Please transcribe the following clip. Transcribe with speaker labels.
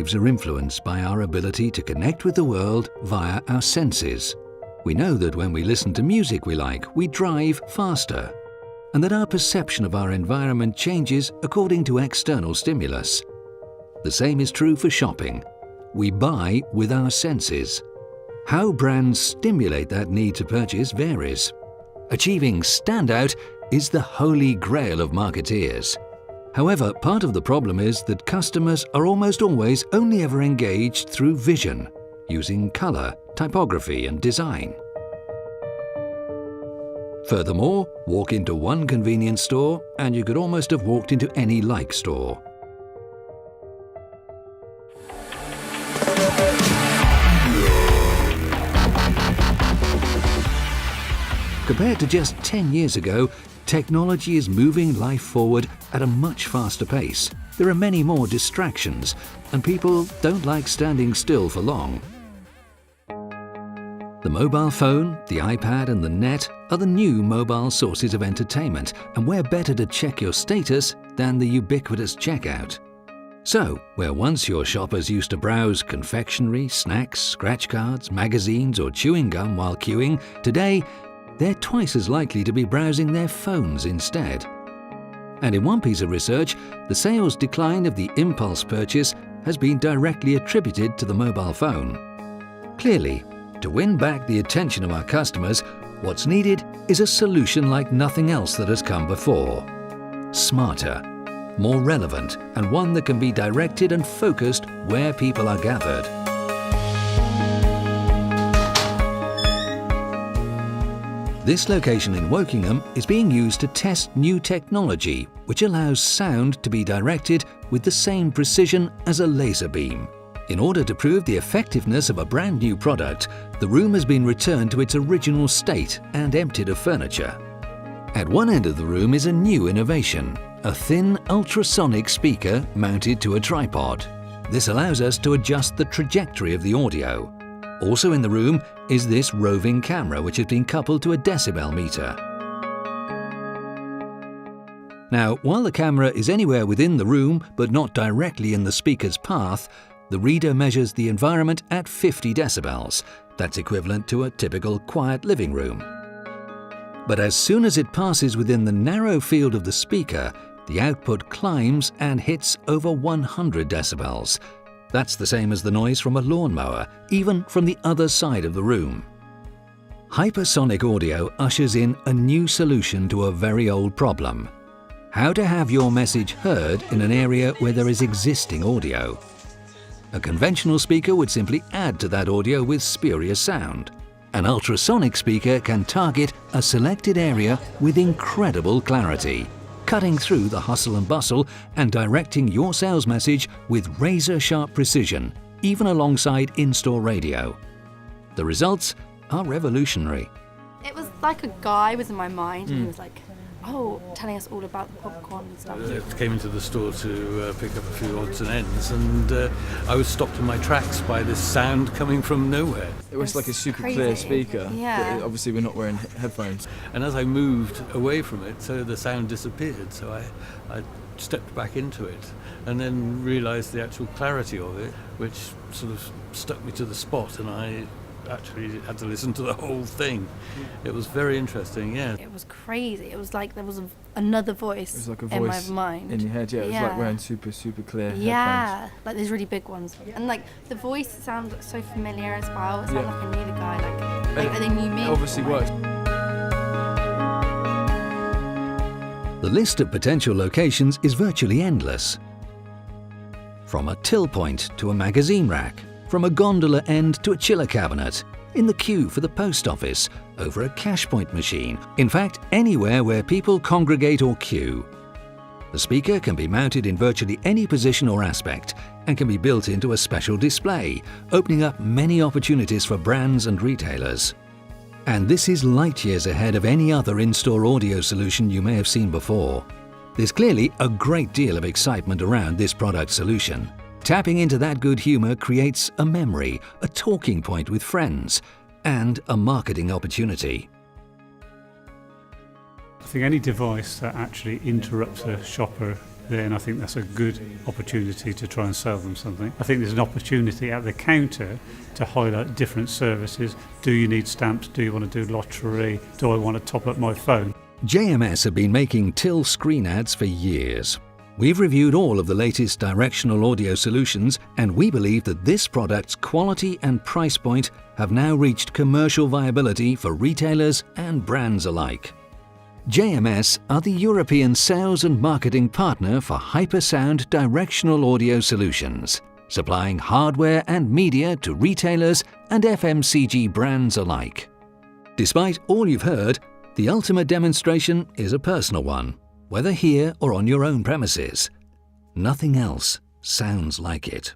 Speaker 1: lives are influenced by our ability to connect with the world via our senses. We know that when we listen to music we like, we drive faster, and that our perception of our environment changes according to external stimulus. The same is true for shopping. We buy with our senses. How brands stimulate that need to purchase varies. Achieving standout is the holy grail of marketeers. However, part of the problem is that customers are almost always only ever engaged through vision, using color, typography, and design. Furthermore, walk into one convenience store and you could almost have walked into any like store. Compared to just 10 years ago, technology is moving life forward at a much faster pace. There are many more distractions, and people don't like standing still for long. The mobile phone, the iPad and the net are the new mobile sources of entertainment, and where better to check your status than the ubiquitous checkout. So, where once your shoppers used to browse confectionery, snacks, scratch cards, magazines or chewing gum while queuing, today they're twice as likely to be browsing their phones instead. And in one piece of research, the sales decline of the impulse purchase has been directly attributed to the mobile phone. Clearly, to win back the attention of our customers, what's needed is a solution like nothing else that has come before. Smarter, more relevant, and one that can be directed and focused where people are gathered. This location in Wokingham is being used to test new technology which allows sound to be directed with the same precision as a laser beam. In order to prove the effectiveness of a brand new product, the room has been returned to its original state and emptied of furniture. At one end of the room is a new innovation, a thin ultrasonic speaker mounted to a tripod. This allows us to adjust the trajectory of the audio. Also in the room is this roving camera which has been coupled to a decibel meter. Now, while the camera is anywhere within the room but not directly in the speaker's path, the reader measures the environment at 50 decibels. That's equivalent to a typical quiet living room. But as soon as it passes within the narrow field of the speaker, the output climbs and hits over 100 decibels. That's the same as the noise from a lawnmower, even from the other side of the room. Hypersonic audio ushers in a new solution to a very old problem: how to have your message heard in an area where there is existing audio. A conventional speaker would simply add to that audio with spurious sound. An ultrasonic speaker can target a selected area with incredible clarity, cutting through the hustle and bustle and directing your sales message with razor-sharp precision, even alongside in-store radio. The results are revolutionary.
Speaker 2: It was like a guy was in my mind and he was like, telling us all about the popcorn and stuff.
Speaker 3: I came into the store to pick up a few odds and ends, and I was stopped in my tracks by this sound coming from nowhere.
Speaker 4: It was like a super
Speaker 2: crazy.
Speaker 4: clear speaker,
Speaker 2: Yeah.
Speaker 4: but obviously we're not wearing headphones.
Speaker 3: And as I moved away from it, so the sound disappeared, so I stepped back into it and then realised the actual clarity of it, which sort of stuck me to the spot, and I actually had to listen to the whole thing. It was very interesting, yeah.
Speaker 2: It was crazy. It was like there was another voice,
Speaker 4: It was like a
Speaker 2: in
Speaker 4: voice
Speaker 2: my mind.
Speaker 4: in your head, yeah. It was like wearing super clear headphones.
Speaker 2: Yeah, like these really big ones. And like the voice sounded so familiar as well. It sounded like I knew the guy, like they knew me.
Speaker 4: It obviously works.
Speaker 1: The list of potential locations is virtually endless. From a till point to a magazine rack, from a gondola end to a chiller cabinet, in the queue for the post office, over a cash point machine, in fact anywhere where people congregate or queue. The speaker can be mounted in virtually any position or aspect and can be built into a special display, opening up many opportunities for brands and retailers. And this is light years ahead of any other in-store audio solution you may have seen before. There's clearly a great deal of excitement around this product solution. Tapping into that good humour creates a memory, a talking point with friends, and a marketing opportunity.
Speaker 5: I think any device that actually interrupts a shopper then I think that's a good opportunity to try and sell them something. I think there's an opportunity at the counter to highlight different services. Do you need stamps? Do you want to do lottery? Do I want to top up my phone?
Speaker 1: JMS have been making till screen ads for years. We've reviewed all of the latest directional audio solutions, and we believe that this product's quality and price point have now reached commercial viability for retailers and brands alike. JMS are the European sales and marketing partner for HyperSound directional audio solutions, supplying hardware and media to retailers and FMCG brands alike. Despite all you've heard, the ultimate demonstration is a personal one, whether here or on your own premises. Nothing else sounds like it.